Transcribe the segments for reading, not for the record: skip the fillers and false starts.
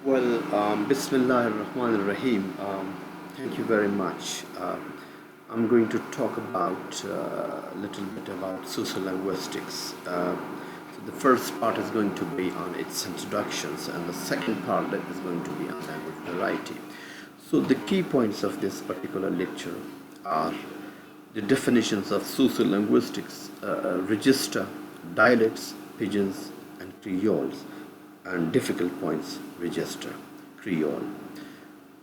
Bismillah ar-Rahman ar-Rahim. Thank you very much. I'm going to talk about a little bit about sociolinguistics. So the first part is going to be on its introductions, and the second part is going to be on language variety. So the key points of this particular lecture are the definitions of sociolinguistics, register, dialects, pigeons, and creoles, and difficult points, register, creole.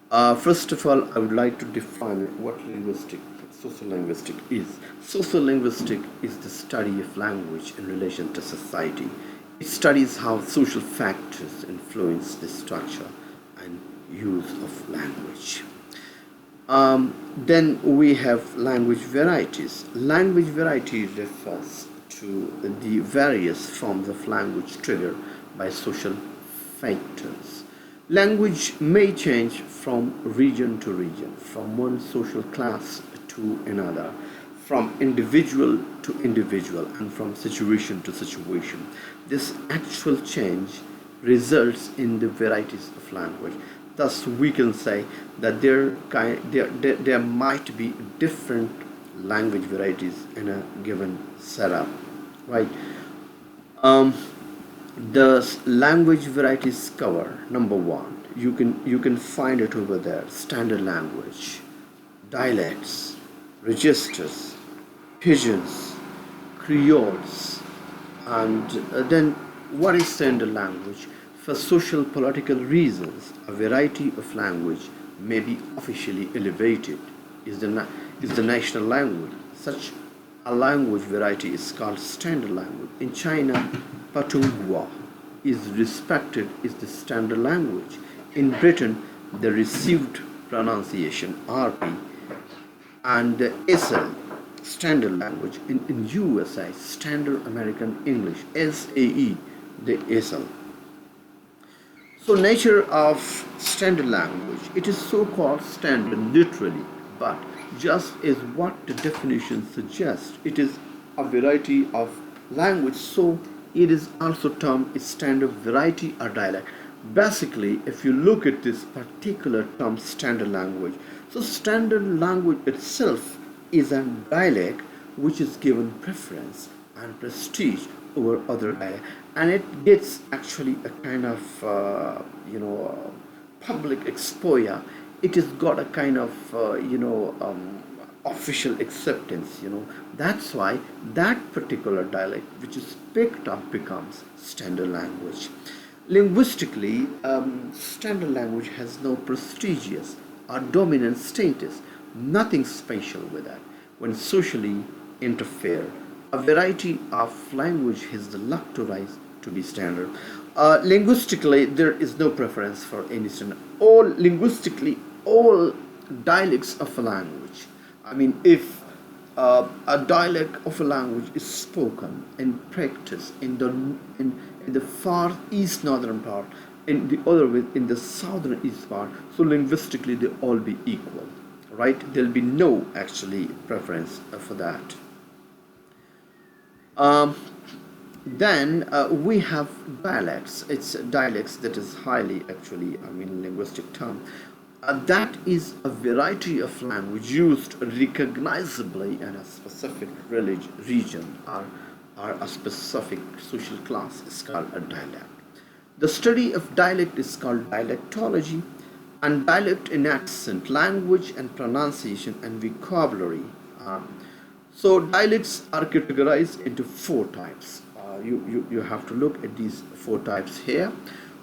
First of all, I would like to define what sociolinguistic is. Sociolinguistic is the study of language in relation to society. It studies how social factors influence the structure and use of language. Then we have language varieties. Language variety refers to the various forms of language triggered by social factors. Language may change from region to region, from one social class to another, from individual to individual, and from situation to situation. This actual change results in the varieties of language. Thus, we can say that there might be different language varieties in a given setup, right? Um, the language varieties cover number one. You can find it over there: standard language, dialects, registers, pigeons, creoles, and then what is standard language? For social political reasons, a variety of language may be officially elevated is the national language. Such a language variety is called standard language. In China, Patungwa is respected as the standard language. In Britain, the received pronunciation RP and the SL standard language. In USA, standard American English SAE, the SL. So nature of standard language, it is so-called standard literally, but just as what the definition suggests, it is a variety of language, so it is also termed a standard variety or dialect. Basically, if you look at this particular term standard language, so standard language itself is a dialect which is given preference and prestige over other dialects, and it gets actually a kind of public exposure. It has got a kind of official acceptance. That's why that particular dialect which is picked up becomes standard language. Linguistically, standard language has no prestigious or dominant status, nothing special with that. When socially interfere, a variety of language has the luck to rise to be standard. Linguistically, there is no preference for any standard. All dialects of a language. I mean, if a dialect of a language is spoken and practiced in the far east northern part, in the other way in the southern east part, so linguistically they all be equal, right? There'll be no actually preference for that. Um, then we have dialects. It's dialects that is highly actually, I mean, linguistic term. That is a variety of language used recognizably in a specific region or a specific social class is called a dialect. The study of dialect is called dialectology, and dialect in accent, language, and pronunciation and vocabulary. So dialects are categorized into four types. You have to look at these four types here.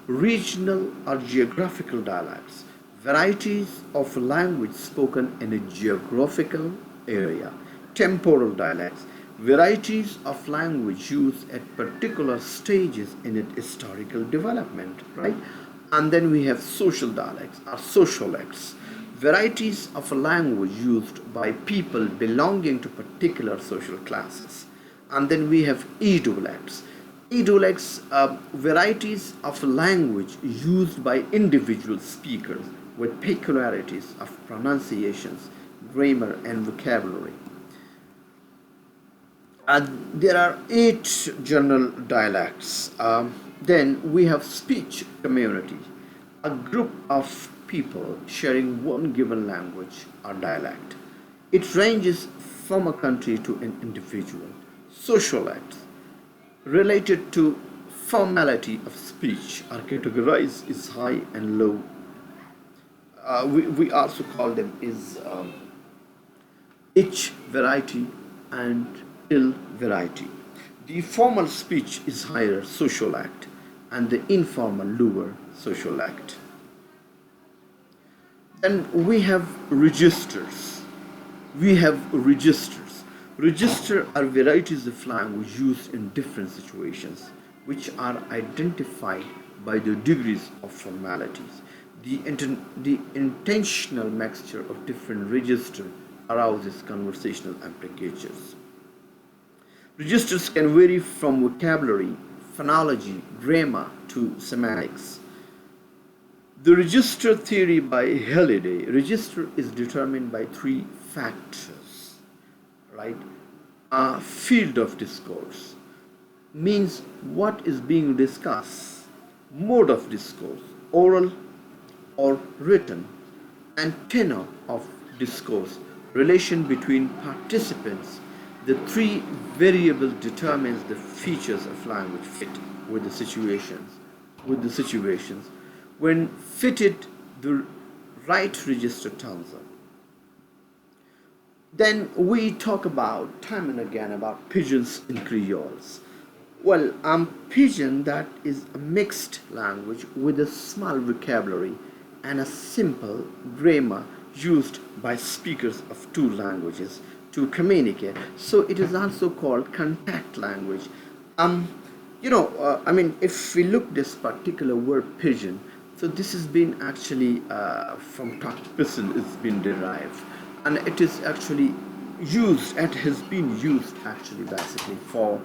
Regional or geographical dialects, varieties of language spoken in a geographical area. Temporal dialects, varieties of language used at particular stages in its historical development, right? And then we have social dialects or sociolects, varieties of a language used by people belonging to particular social classes. And then we have idiolects. Idiolects are varieties of language used by individual speakers with peculiarities of pronunciations, grammar, and vocabulary. There are 8 general dialects. Then we have speech community. a group of people sharing one given language or dialect. It ranges from a country to an individual. Social acts related to formality of speech are categorized as high and low. We also call them is ich variety and ill variety. The formal speech is higher social act and the informal lower social act. Then we have registers. We have registers. Register are varieties of language used in different situations, which are identified by the degrees of formalities. The intentional mixture of different registers arouses conversational implications. Registers can vary from vocabulary, phonology, grammar to semantics. The register theory by Halliday, register is determined by three factors, right? A field of discourse means what is being discussed, mode of discourse, oral or written, and tenor of discourse, relation between participants. The three variables determines the features of language fit with the situations. When fitted, the right register turns up. Then we talk about time and again about pigeons in Creoles. Well, Pigeon that is a mixed language with a small vocabulary and a simple grammar used by speakers of two languages to communicate. So it is also called contact language. If we look this particular word pigeon, so this has been actually from pigeon it's been derived, and it is actually used. It has been used actually basically for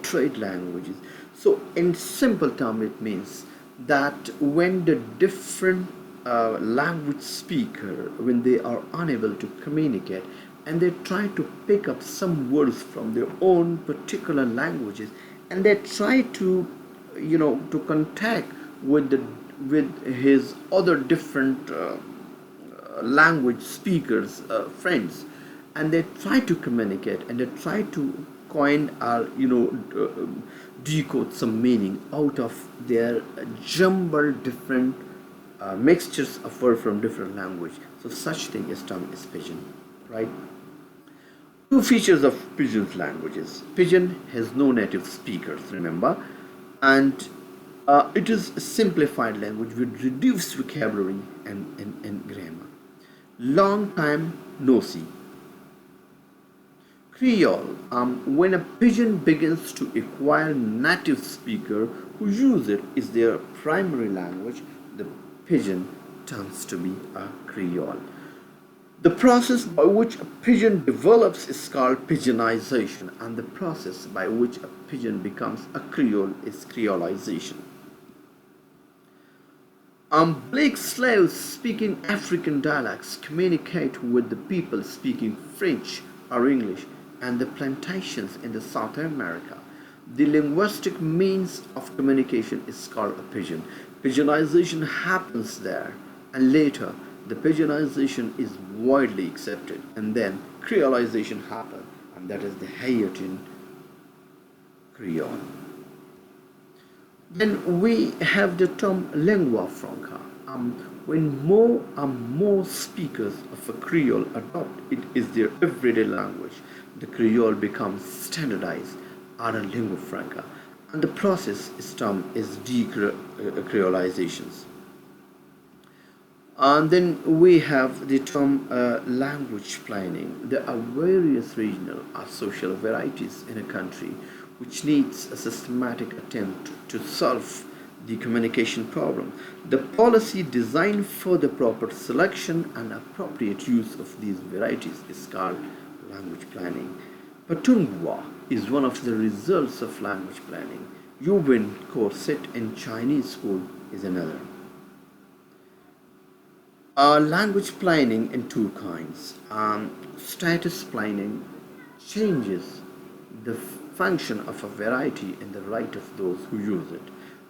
trade languages. So in simple term, it means that when the different language speaker, when they are unable to communicate and they try to pick up some words from their own particular languages and they try to to contact with his other different language speakers, friends, and they try to communicate and they try to coin or decode some meaning out of their jumbled different mixtures of words from different language. So such thing is termed as pigeon, right? Two features of Pigeon's languages. Pigeon has no native speakers, remember, and it is a simplified language with reduced vocabulary and grammar. Long time no see. Creole, when a pigeon begins to acquire native speaker who use it is their primary language, the pigeon turns to be a Creole. The process by which a pigeon develops is called pigeonization, and the process by which a pigeon becomes a Creole is creolization. Black slaves speaking African dialects communicate with the people speaking French or English and the plantations in the South America. The linguistic means of communication is called a pigeon. Pigeonization happens there, and later the pigeonization is widely accepted, and then creolization happens, and that is the Haitian Creole. Then we have the term lingua franca. When more and more speakers of a Creole adopt it as their everyday language, the Creole becomes standardized or a lingua franca, and the process is termed as decreolizations. And then we have the term language planning. There are various regional or social varieties in a country which needs a systematic attempt to solve the communication problem. The policy designed for the proper selection and appropriate use of these varieties is called language planning. Patungwa is one of the results of language planning. Yuwen corset in Chinese school is another. Language planning in two kinds. Status planning changes the function of a variety in the right of those who use it.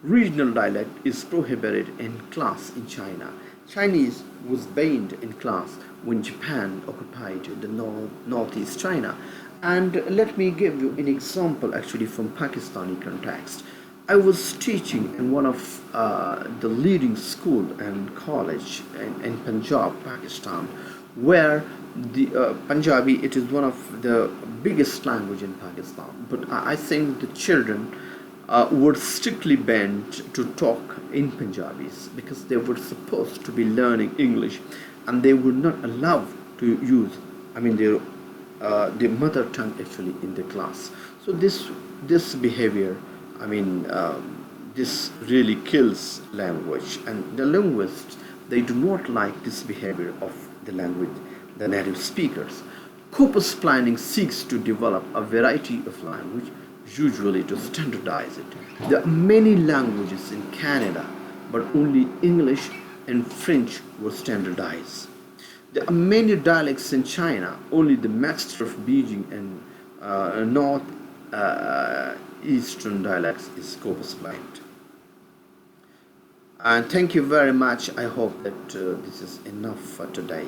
Regional dialect is prohibited in class in China. Chinese was banned in class when Japan occupied the northeast China. And let me give you an example actually from Pakistani context. I was teaching in one of the leading school and college in Punjab, Pakistan, where the Punjabi, it is one of the biggest language in Pakistan. But I think the children were strictly banned to talk in Punjabis because they were supposed to be learning English, and they were not allowed to use, their mother tongue actually in the class. So this behavior, this really kills language, and the linguists, they do not like this behavior of the language, the native speakers. Corpus planning seeks to develop a variety of language, usually to standardize it. There are many languages in Canada, but only English and French were standardized. There are many dialects in China, only the master of Beijing and north eastern dialects is corpus blind. And thank you very much. I hope that this is enough for today.